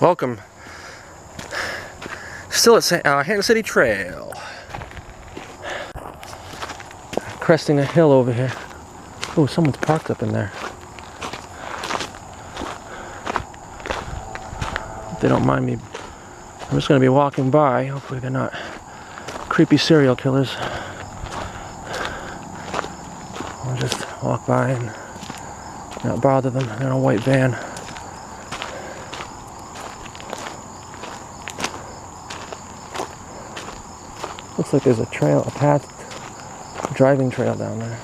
Welcome. Still at Hanton City Trail. Cresting a hill over here. Oh, someone's parked up in there. If they don't mind me, I'm just going to be walking by. Hopefully they're not creepy serial killers. I'll just walk by and not bother them. They're in a white van. Looks like there's a trail, a path, a driving trail down there.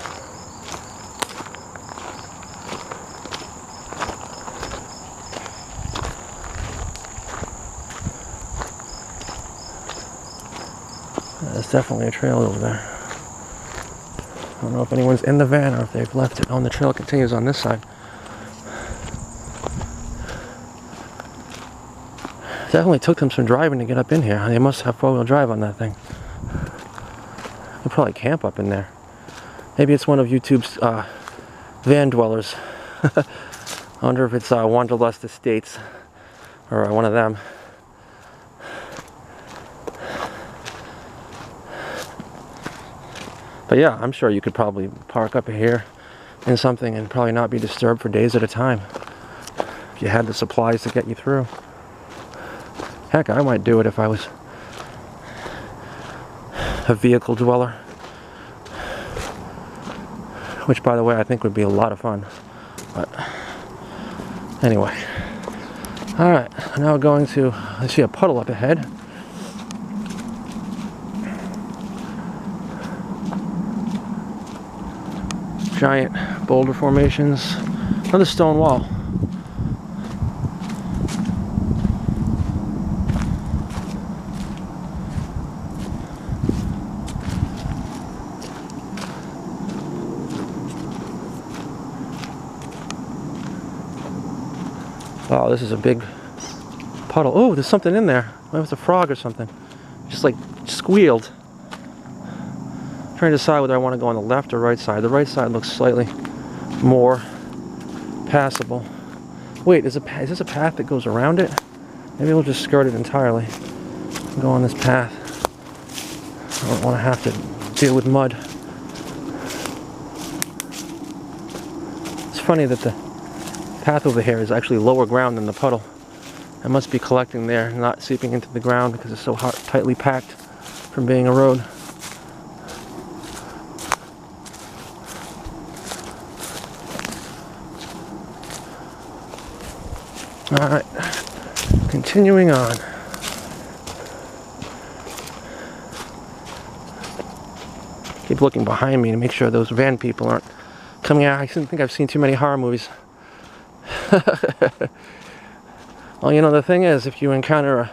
There's definitely a trail over there. I don't know if anyone's in the van or if they've left it. Oh, and the trail continues on this side. Definitely took them some driving to get up in here. They must have four-wheel drive on that thing. They'll probably camp up in there. Maybe it's one of YouTube's van dwellers. I wonder if it's Wanderlust Estates or one of them. But yeah, I'm sure you could probably park up here in something and probably not be disturbed for days at a time if you had the supplies to get you through. Heck, I might do it if I was a vehicle dweller, which, by the way, I think would be a lot of fun. But anyway, all right, now we're going to, I see a puddle up ahead. Giant boulder formations, another stone wall. Oh, this is a big puddle. Oh, there's something in there. Maybe it's a frog or something. Just like squealed. I'm trying to decide whether I want to go on the left or right side. The right side looks slightly more passable. Wait, is this a path that goes around it? Maybe we'll just skirt it entirely and go on this path. I don't want to have to deal with mud. It's funny that the path over here is actually lower ground than the puddle. It must be collecting there, not seeping into the ground because it's so tightly packed from being a road. Alright, continuing on. Keep looking behind me to make sure those van people aren't coming out. I think I've seen too many horror movies. Well, you know, the thing is, if you encounter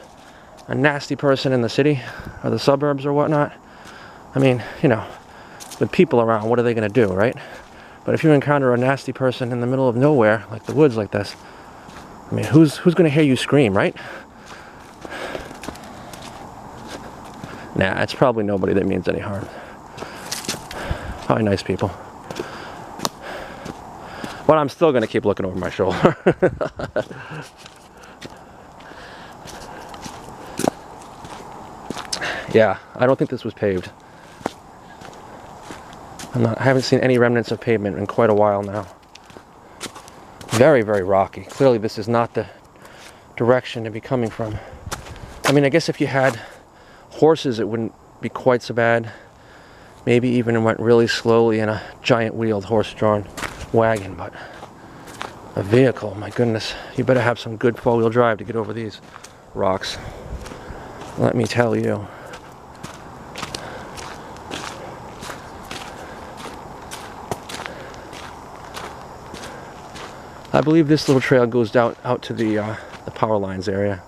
a nasty person in the city or the suburbs or whatnot, I mean, you know, with people around, what are they going to do, right? But if you encounter a nasty person in the middle of nowhere, like the woods like this, I mean, who's going to hear you scream, right? Nah, it's probably nobody that means any harm. Probably nice people. But I'm still going to keep looking over my shoulder. Yeah, I don't think this was paved. I haven't seen any remnants of pavement in quite a while now. Very, very rocky. Clearly this is not the direction to be coming from. I mean, I guess if you had horses it wouldn't be quite so bad. Maybe even went really slowly in a giant wheeled horse-drawn wagon, but a vehicle, my goodness, you better have some good four-wheel drive to get over these rocks. Let me tell you. I believe this little trail goes out to the power lines area.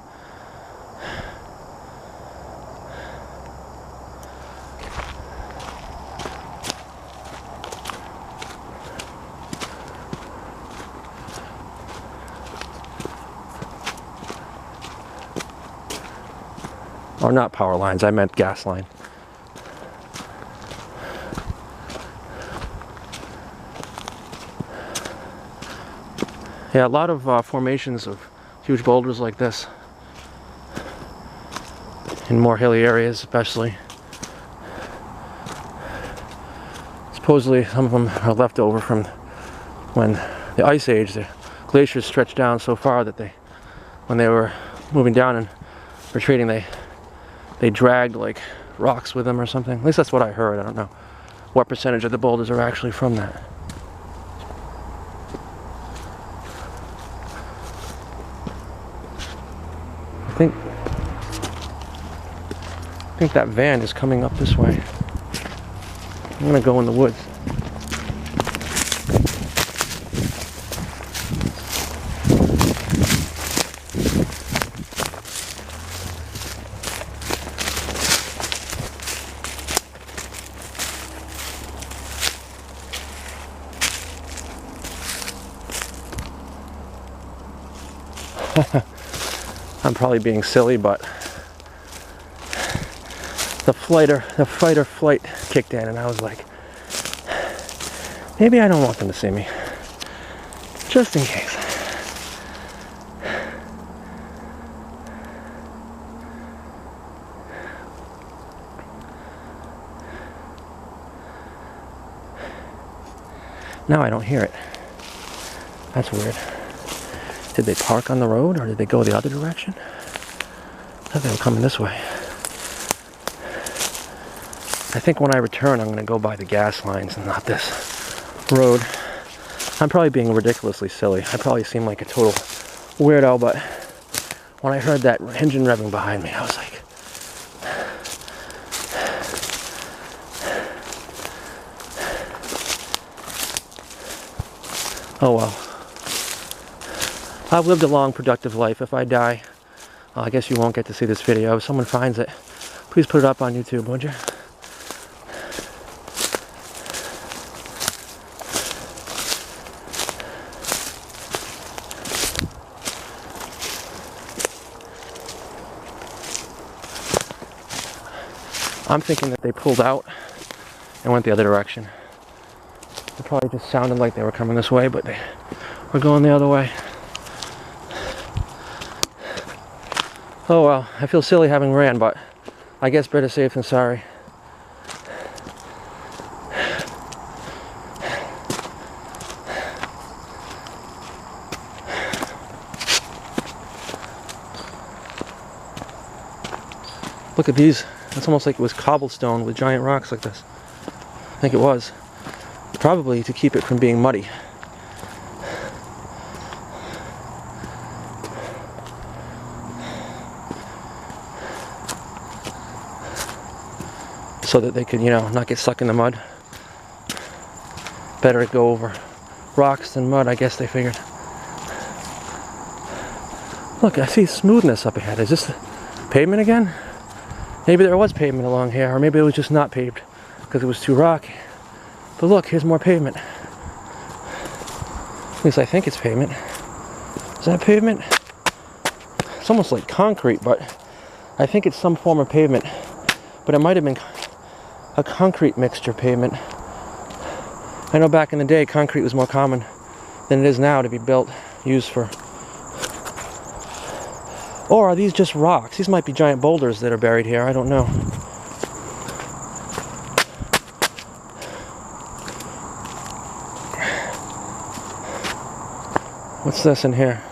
Or not power lines, I meant gas line. Yeah, a lot of formations of huge boulders like this. in more hilly areas especially. Supposedly some of them are left over from when the ice age, the glaciers stretched down so far that when they were moving down and retreating, they dragged like rocks with them or something. At least that's what I heard. I don't know what percentage of the boulders are actually from that. I think that van is coming up this way. I'm gonna go in the woods. I'm probably being silly, but the fight or flight kicked in, and I was like, maybe I don't want them to see me, just in case. Now I don't hear it. That's weird. Did they park on the road, or did they go the other direction? I thought they were coming this way. I think when I return, I'm going to go by the gas lines and not this road. I'm probably being ridiculously silly. I probably seem like a total weirdo, but when I heard that engine revving behind me, I was like, oh well. I've lived a long, productive life. If I die, I guess you won't get to see this video. If someone finds it, please put it up on YouTube, would you? I'm thinking that they pulled out and went the other direction. It probably just sounded like they were coming this way, but they were going the other way. Oh well, I feel silly having ran, but I guess better safe than sorry. Look at these. It's almost like it was cobblestone with giant rocks like this. I think it was. Probably to keep it from being muddy. So that they could, you know, not get stuck in the mud. Better to go over rocks than mud, I guess they figured. Look, I see smoothness up ahead. Is this pavement again? Maybe there was pavement along here, or maybe it was just not paved because it was too rocky. But look, here's more pavement. At least I think it's pavement. Is that pavement? It's almost like concrete, but I think it's some form of pavement. But it might have been a concrete mixture pavement. I know back in the day, concrete was more common than it is now to be built, used for. Or are these just rocks? These might be giant boulders that are buried here. I don't know. What's this in here?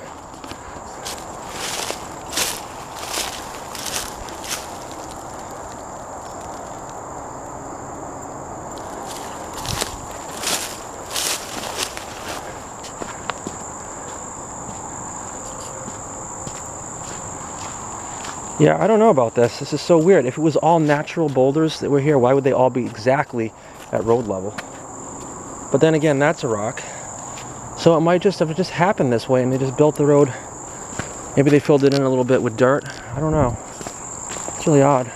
Yeah, I don't know about this. This is so weird. If it was all natural boulders that were here, why would they all be exactly at road level? But then again, that's a rock. So it might just have just happened this way and they just built the road. Maybe they filled it in a little bit with dirt. I don't know. It's really odd.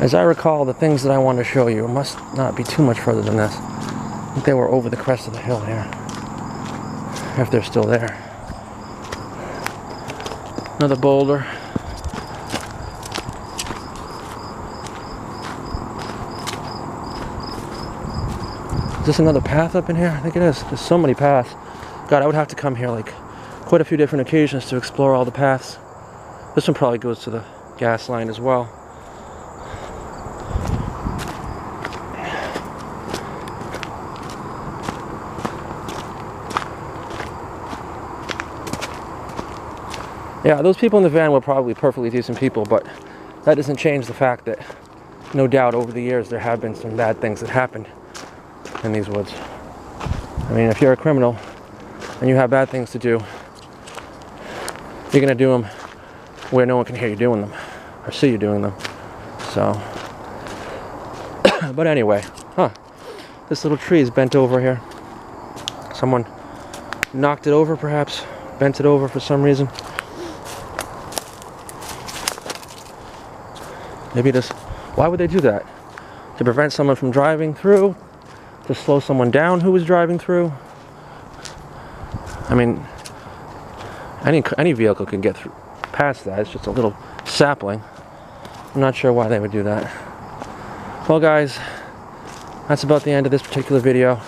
As I recall, the things that I want to show you must not be too much further than this. I think they were over the crest of the hill here. If they're still there. Another boulder. Is this another path up in here? I think it is. There's so many paths. God, I would have to come here like quite a few different occasions to explore all the paths. This one probably goes to the gas line as well. Yeah, those people in the van were probably perfectly decent people, but that doesn't change the fact that no doubt over the years there have been some bad things that happened in these woods. I mean, if you're a criminal and you have bad things to do, you're gonna do them where no one can hear you doing them or see you doing them. So, but anyway, this little tree is bent over here. Someone knocked it over, perhaps, bent it over for some reason. Maybe this, why would they do that? To prevent someone from driving through? To slow someone down who was driving through? I mean, any vehicle can get through past that. It's just a little sapling. I'm not sure why they would do that. Well, guys, that's about the end of this particular video.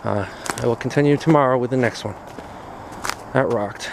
I will continue tomorrow with the next one. That rocked.